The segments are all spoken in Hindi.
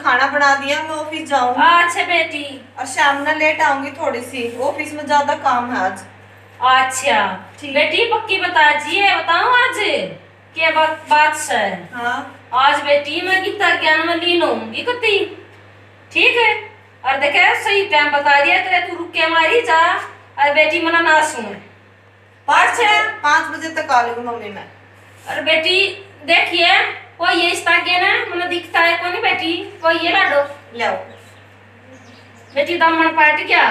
खाना बना दिया, मैं ऑफिस जाऊंगी। अच्छा बेटी। और शाम में लेट आऊंगी थोड़ी सी, ऑफिस में ज्यादा काम है आज। अच्छा बेटी पक्की बता जिए बताऊं आज क्या बात से। हाँ आज बेटी मैं गीता ज्ञान में लीन होंगी कती, ठीक है। और देखे सही टाइम बता दिया तेरे, तू रुक के हमारी जा और बेटी मना ना सुने। 5 बजे तक आ लूंगी मम्मी मैं। और बेटी देखिए कोई ये इस्ता के ना मैंने दिखता है कोई नहीं बेटी, कोई ये लाडो ले आओ बेटी दामन पार्टी क्या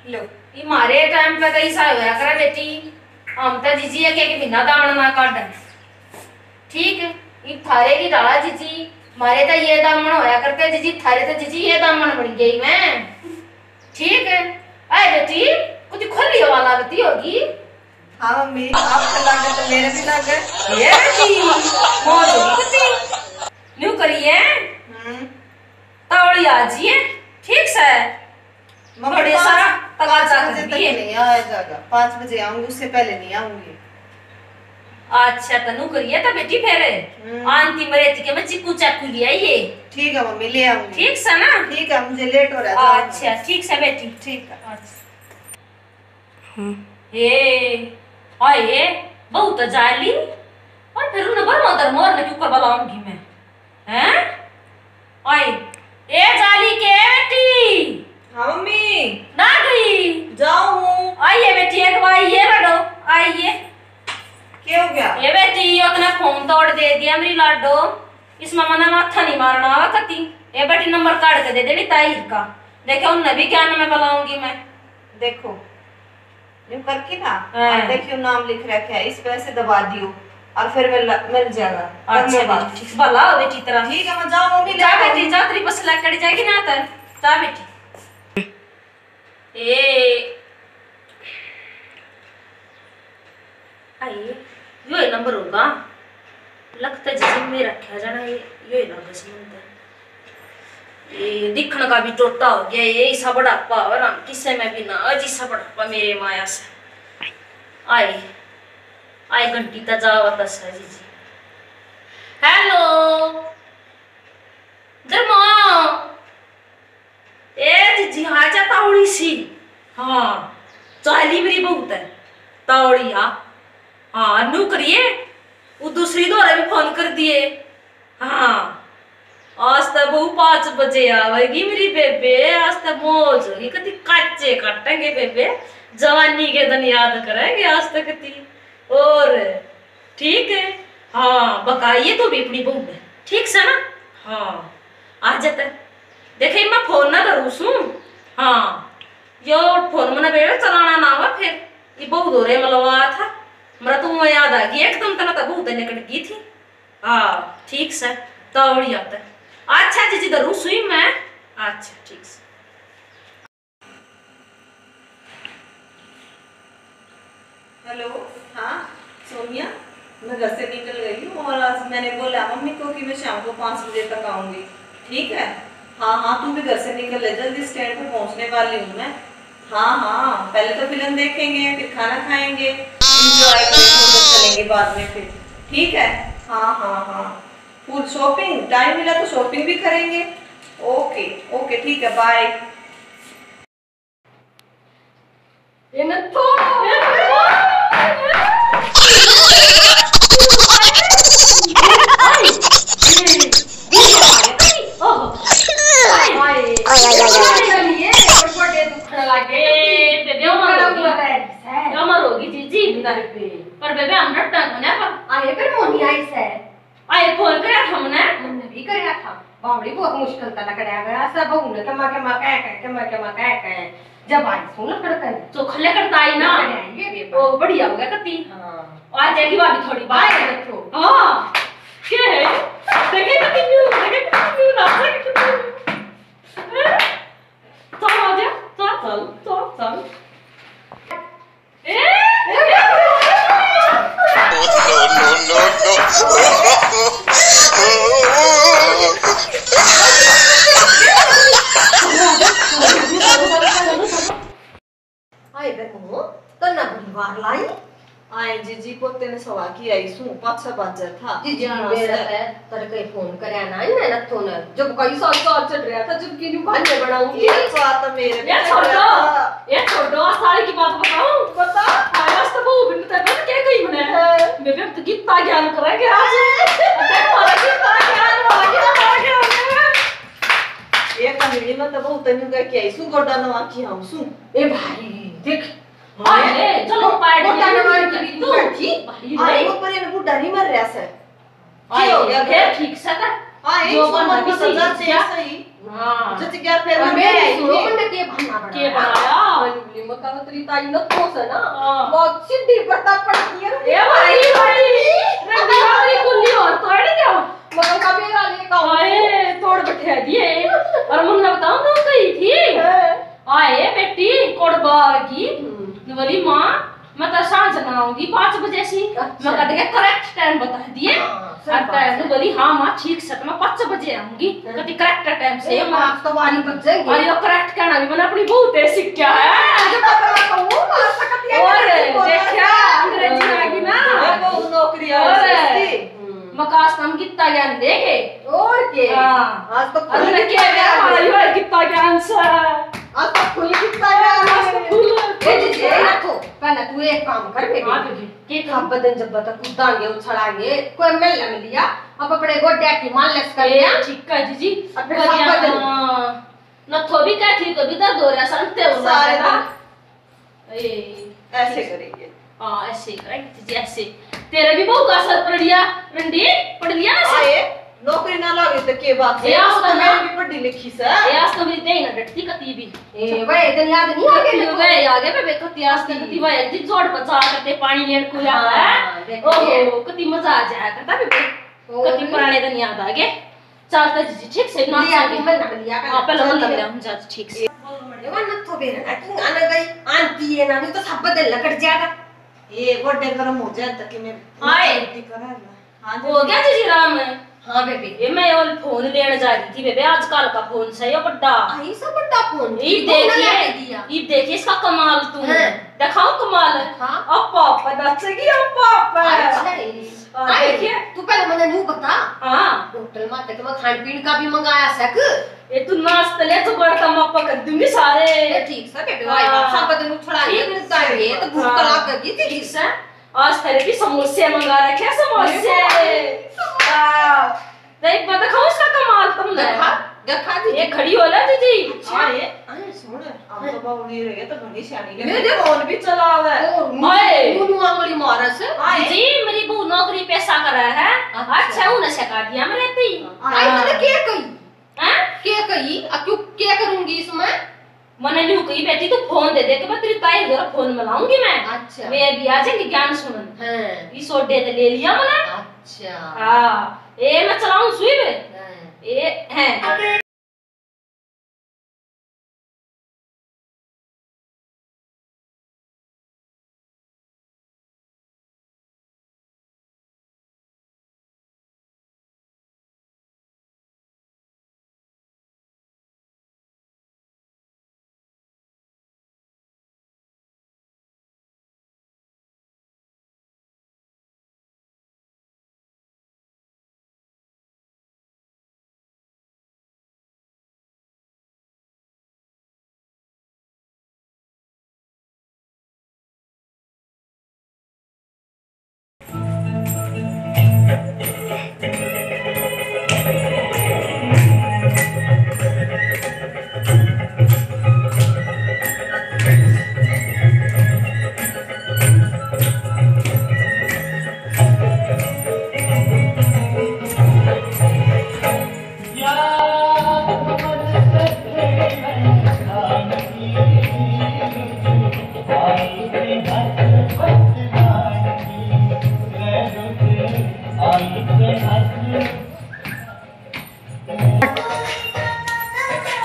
लो। ये मारे टाइम पे कई सा होया करे बेटी, हम तो जीजी है के बिना दामन ना काट, ठीक है। ये थारे की डाला जीजी, मारे तो ये दामन होया करते जीजी, थारे तो जीजी ये दामन बन गई मैं, ठीक है। आए बेटी कुछ खुली वाला बती होगी। हाँ मम्मी आपका लगे तो मेरे भी लगे। ये बेटी मौज होगी कुछ न्यू करिए तावड़ी आजी है, ठीक से मम्मी सारा तगाजा 5 बजे तक नहीं आया जाएगा, 5 बजे आऊंगी, उससे पहले नहीं आऊंगी। अच्छा तनु करिए तो बेटी फेरे आंटी मरेती के मैं चिक्कू चाकू लिया ये, ठीक है मम्मी ले आऊंगी। ठीक से ना, ठीक है मुझे लेट हो रहा है। अच्छा ठीक से बेटी, ठीक है। अच्छा ये आए बहुत जाली और फिर उन्हें बर मदर मोर ने क्यों बुलाऊंगी मैं, हैं आए ए जाली के बेटी। हाँ मम्मी ना गई जाऊँ। आइए बेटी एक बार ये बैठो आइए। क्या हो गया? ये बेटी अपना फोन तोड़ दे दिया मेरी लाडो, इसमें मना माथा नहीं मारना आवा कती। ये बेटी नंबर काट के दे देनी ताहिर का, देखो उन नबी क्या नाम बुलाऊंगी मैं। देखो यूं करके ना देखियो नाम लिख रखा है, इस पे से दबा दियो और फिर मिल जाएगा। अच्छा बेटी ठीक भला हो बेटी तरह, ठीक है मैं जाऊँ मम्मी। जा बेटी जा, तेरी बस लग कट जाएगी ना तर जा बेटी। ए आइए यो नंबर होगा लगता जैसे में रखा जाना, ये लगा समझता ये दिखने का भी टोटा हो गया, ये ऐसा बड़ापा और हम किसे में भी ना अजीसा बड़ापा मेरे माया से। आए आए घंटी ता जावा तस है जी। हेलो जरमा ए जी हाँ जा तावड़ी सी, हाँ चाली मेरी बहुत है तावड़ी। हाँ नू करिए वो दूसरी दोहरा भी फोन कर दिए। हाँ आज तक बहु 5 बजे आवेगी मेरी बेबे, आज तक मौज होगी कति काचे काटेंगे बेबे, जवानी के दिन याद करेंगे आज तक कति। और ठीक है हाँ बकाइए तो भी अपनी बहू में, ठीक से ना। हाँ आ जाता देखे मैं फोन ना करूँ सू। हाँ यो फोन में बेबे चलाना ना हुआ, फिर ये बहुत हो रहे मलवा था मेरा तो मैं याद आ गई एकदम तना तो बहुत निकट गई थी। हाँ ठीक से तौड़ी आता है। अच्छा जी जरूर सुई मैं, अच्छा ठीक से। हेलो हाँ सोनिया, मैं घर से निकल गई हूँ और आज मैंने बोला मम्मी को कि मैं शाम को 5 बजे तक आऊंगी, ठीक है। हाँ हाँ तुम भी घर से निकल ले, जल्दी स्टैंड पे पहुँचने वाली हूँ मैं। हाँ हाँ पहले तो फिल्म देखेंगे, फिर खाना खाएंगे, एंजॉय करेंगे, चलेंगे बाद में फिर, ठीक है। हाँ हाँ हाँ फुल शॉपिंग, टाइम मिला तो शॉपिंग भी करेंगे। ओके ओके ठीक है बाय। पर बेबे हम डरता ना पर आए पर मोनी आई से आए फोन करा था हमने भी करा था। बावड़ी बहुत मुश्किल था लकड़ा गया सब उन्हें के कह जब आई सुन लकड़ तो खले करता आई ना ओ बढ़िया हो गया कती। हां आ जाएगी भाभी थोड़ी बात रखो। हां क्या है देखे कती न्यू ना चल आ जा चल आए जीजी पोते ने सवा की आई सू 5 बजे था जीजी मेरा है तर कहीं फोन करे ना ही मैं नथो ने जब कई साल चल रहा था जब की भांजे बनाऊंगी ये बात तो मेरे ये छोड़ो सारी की बात बताऊं बता आज तो वो बिन तक क्या कही मैंने मैं भी तो कितना ज्ञान करेंगे आज हमारा कितना ज्ञान वाला ये कहानी में तो बहुत तनु का क्या इसु गोडा नवा की हम सु ए भाई देख अरे चलो पार्टी गोडा नवा की तू बैठी अरे वो पर ये बुड्ढा नहीं मर रहा है क्या हो गया फिर ठीक से था हां जो बना भी सजा से सही हां जति क्या फिर मैं सुनो पर के भाना बना के बनाया वाली मका तेरी ताई न तो से ना बहुत सीधी पता पड़ती है ए भाई रंडी वाली कुल्ली और तोड़ क्या मका का मेरा ले का आए तोड़ बैठे दिए और मुन्ना बताऊं तो कही थी आए बेटी कोड़बा की बोली मां मैं तो सांझ बनाऊंगी 5 बजे से मैं कहते के करेक्ट टाइम बता दिए और टाइम बोली हां मां ठीक से मैं 5 बजे आऊंगी कहती करेक्ट टाइम से मां तो वाली बच जाएगी और ये करेक्ट कहना भी मैंने अपनी बहुत सीख क्या है जो पता कहूं मां सकती है और देखा अंग्रेजी आ गई ना वो नौकरी आ और रही मकास हम कितना ज्ञान देगे और के हां आज तो अरे क्या हमारा ये कितना ज्ञान सा आज तो खुली कितना ए जी ना तो पहले तू एक काम कर बेटी हां बेटी के खब दिन जब बता कूदांगे उछलाएंगे कोई मिल न लिया अब अपने गोड्या की मालिश कर लिया ठीक है जीजी अपने सब बदल न तो भी क्या थी कभी दर्द हो रहा संते हो सारे रहा दिन ए ऐसे करेंगे हां ऐसे करेंगे जीजी ऐसे तेरे भी बहु का असर पड़ लिया रंडी पड़ लिया ना आए नौकरी ना लगे तो के बात है यार तो मैं भी पढ़ी लिखी से ए आज तो मेरी तेई ना डटती कती भी ए वे दिन याद नहीं आ कती गया वे आगे पे कती आज तक कती वे जी जोड़ बचा करते पानी लेन को या है ओहो कती मजा आ जाया करता भी कती पुराने दिन याद आ गए चलता जीजी ठीक से ना लिया कि मैं न लिया हां पहले मन लग रहा हूं जा ठीक से ये वन तो बेर ना कि आने गई आंटी है ना नहीं तो सब बदल लकड़ जाएगा ये गोड्डे गरम हो जाए तक मैं आए हां हो गया जीजी राम हां बेबी ये मैं और फोन लेने जा रही थी बेबे आजकल का फोन सही है बड़ा आई सब बड़ा फोन ये देखिए इसका कमाल तू दिखाओ कमाल हां अब पापा नचेगी अब पापा अच्छा देखिए तू पहले मुझे न्यू बता हां होटल में तक मैं खान पीन का भी मंगाया सक ये तू नाश्ता ले तो बड़ा मापा कर दूंगी सारे ये ठीक से बेबी भाई बाप सब बदन उछड़ा ये तो भूख तो लग गई थी ठीक से आज तेरे भी समोसे मंगा रखे समोसे वाह देख बता खाओ इसका कमाल तुमने देखा दी ये खड़ी हो ना दीदी हां ये अरे सुन अब तो बाउली रहे तो घणी शानी मेरे फोन भी चला हुआ है ओए मुनु आंगली मारस जी मेरी बहू नौकरी पैसा कर रहा है अच्छा उन्हें सिखा दिया मैंने ती आई मैंने के कही हैं के कही अब क्यों क्या करूंगी इसमें मैंने न्यू कही बेटी तू फोन दे दे के मैं तेरी ताई जरा फोन मिलाऊंगी मैं अच्छा वे भी आ जाएंगे ज्ञान सुनन हां ये सोडे दे ले लिया मैंने अच्छा हां ए मैं चलाऊं सुई में ए हैं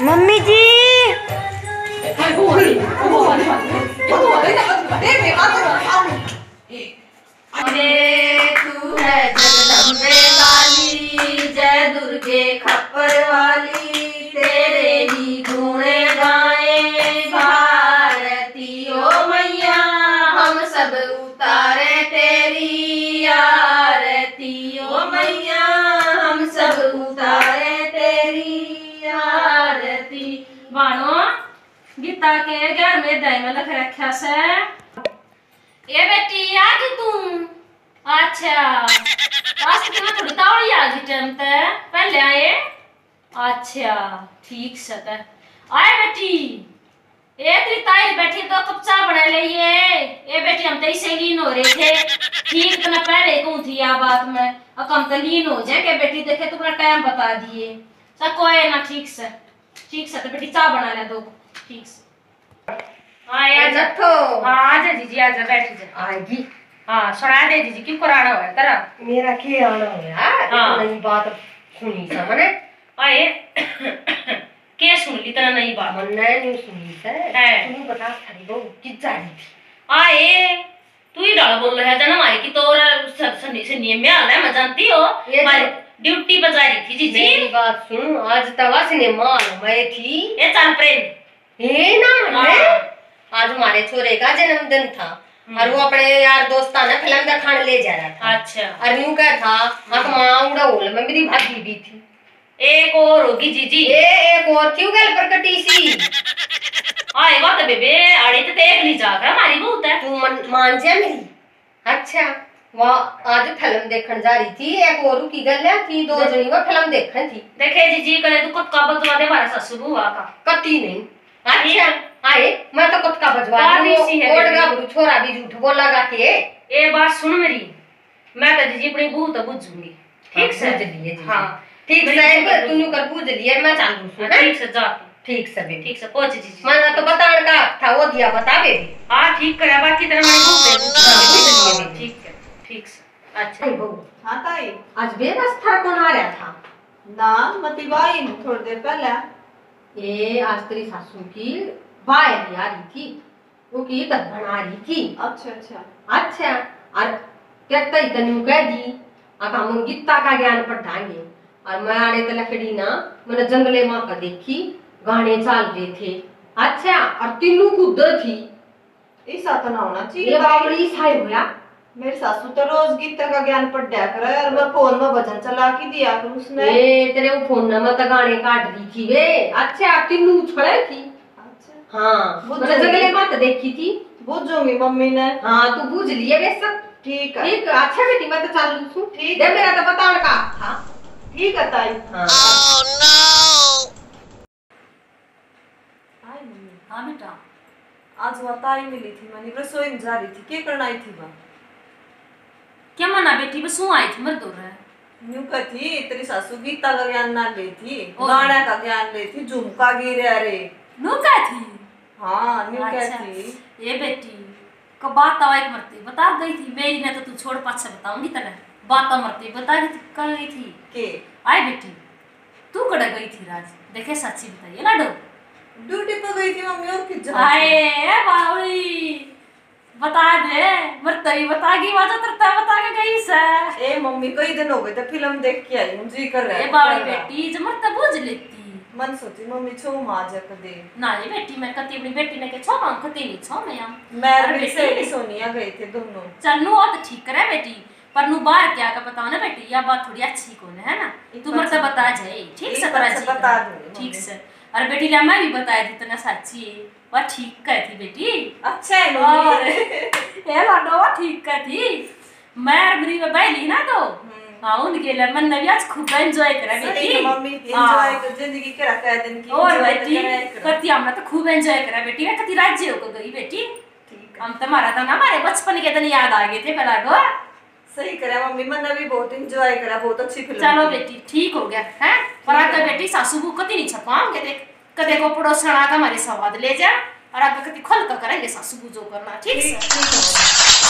मम्मी जी अरे तू है जगदम्बे वाली जय दुर्गे खप्पर वाली तेरे ही गुण गाए भारती ओ मैया हम सब उतारे बेटी बानो गीता के घर में दही में लख रखा से। ए बेटी आ गई तू? अच्छा रास्ते में थोड़ी तावड़ी आ गई टाइम ते पहले आए। अच्छा ठीक से आए बेटी। ए तेरी ताई बैठी तो कब चाय बना लिए। ए बेटी हम तो इसे लीन हो रहे थे। ठीक तो मैं पहले कहूँ थी आ बात में अब हम तो लीन हो जाए के बेटी देखे तुम्हारा टाइम बता दिए। चल कोई ना ठीक से तो बेटी चाय बना ले दो ठीक से। हाँ यार जत्थो हाँ आजा जीजी आजा बैठ जा। आएगी। हाँ सुना दे जीजी की कराना हुआ है तेरा। मेरा क्या आना हो यार। हाँ। नई बात सुनी सा मने। आए क्या सुन ली तेरा नई बात? मन नहीं सुनी से। है। तू बता थारी बहू किस जा रही थी? आए तू ही डाल बोल रहा है जना हमारी की तो सन्नी से नियम में आ रहा है मैं जानती हो। ये हमारी ड्यूटी बजा रही थी जीजी। मेरी बात सुन आज तवा सिनेमा मैं थी। ये चल प्रेम ये ना मने हाँ। आज हमारे छोरे का जन्मदिन था और वो अपने यार दोस्ता ने फिल्म दिखाने ले जा रहा था। अच्छा और यूं क्या था हाँ तो माँ उड़ा बोल में मेरी भाभी भी थी। एक और होगी जीजी। ये एक और क्यों गल पर कटी सी। आए बात बेबे आड़े तो देख ली जाकर हमारी बहुत है। तू मान जा मेरी। अच्छा वहाँ आज फिल्म देखने जा रही थी एक और की गल है थी दो जनी वो फिल्म देखने थी। देखे जीजी करे तू कब का बजवा दे हमारा ससुर हुआ का कती नहीं। अच्छा आए मैं तो कत का बजवा बात इसी है ओट बेटी। गाबरू छोरा भी झूठ बोल लगा के। ए बात सुन मेरी मैं तो जीजी अपनी बहू तो बुझ जूंगी ठीक से। बुझ लिए जी। हाँ ठीक मेरी से बहू तूने कर बुझ लिए मैं चालू सुन। ठीक से जा तू। ठीक से बेटी। ठीक से पहुंच जीजी। मैं तो बताने का था वो दिया बता बेबी। हाँ ठीक करे बाकी तरह मैं no. ठीक है ठीक से। अच्छा अरे बहू हाँ ताई आज बेवस्था कौन आ रहा था? ना मतिबाई थोड़ी देर पहले। ये आज तेरी सासू की बाहर आ रही थी वो की तक बना रही थी। अच्छा अच्छा और कहता ही तनु कह दी अब हम गीता का ज्ञान पढ़ाएंगे और मैं आड़े तो लकड़ी ना मैंने जंगले माँ का देखी गाने चल रहे थे। अच्छा और तीनों कूद थी। ऐसा तो ना होना चाहिए ये ताई। बावड़ी साई होया। मेरी सासू तो रोज गीता का ज्ञान पढ़ा करे और मैं फोन में भजन चला के दिया कर उसने। ये तेरे वो फोन में तो गाने काट रही थी वे। अच्छा तीनों छड़े थी। अच्छा हाँ वो मैंने जंगले माँ तो देखी थी। बुझूंगी मम्मी ने। हाँ तू बूझ लिए वे सब। ठीक है ठीक अच्छा बेटी मैं तो चालू हूँ। ठीक दे है। मेरा तो बताने का था। ठीक है ताई। हाँ हाय मम्मी हाँ बेटा आज वह ताई मिली थी मैंने रसोई में जा रही थी क्या करना आई थी वहाँ। क्या मना बेटी बस यूं आई थी मर दो रहा है। यूं कहती तेरी सासू गीता का ज्ञान ना ले थी और? गाना का ज्ञान ले थी झुमका गिरे रे। नो क्या थी? हाँ न्यू अच्छा कहती। ये बेटी कब बात तवा एक मरती बता गई थी मेरी ने तो तू छोड़ पाछे बताऊंगी तेरे बात मरती बता गई थी कल गई थी के आए बेटी तू कड़ा गई थी राज देखे सच्ची बताइए लाडो। ड्यूटी पे गई थी मम्मी और किस आए बावली बता दे मरतई बता गई वाजा तरता बता के गई से। ए मम्मी कई दिन हो गए थे फिल्म देख के आई हूँ जी कर रहा ए है बावली बेटी जब मरता बुझ लेती मन सोची मम्मी छो मां जा कर दे। ना ये बेटी मैं कती अपनी बेटी ने के छो मां कती नहीं छो मैं मैं अरे भी बेटी। सहेली सोनिया गए थे दोनों। चल नु और तो ठीक करे बेटी पर नु बाहर क्या का बताओ ना बेटी यह बात थोड़ी अच्छी कौन है ना तू मेरे से बता जाए ठीक से तरह जी बता दूंगी ठीक मम्मी। से। अरे बेटी ले मैं भी बताया थी तना सच्ची वह ठीक कहती बेटी। अच्छा है और मम्मी। ये लाडो वह ठीक कहती मैं और मेरी बैली ना तो हाँ उनके लिए मन ने भी आज खूब एंजॉय करा सही बेटी। है मम्मी एंजॉय कर जिंदगी के रखा है दिन की और enjoy तो बेटी करा है करा। करती हमने तो खूब एंजॉय करा बेटी मैं कती राज्य हो गई बेटी। ठीक है हम तुम्हारा तो ना हमारे बचपन के दिन याद आ गए थे पहला डो। सही करा मम्मी मैंने भी बहुत एंजॉय करा बहुत अच्छी फिल्म चलो थी। बेटी ठीक हो गया है पर आगे बेटी सासू बू कती नहीं छपाओगे देख कदे को पड़ोसना का हमारे स्वाद ले जा और आगे कती खोल कर करेंगे सासू बू जो करना ठीक ठीक से। ठीक है।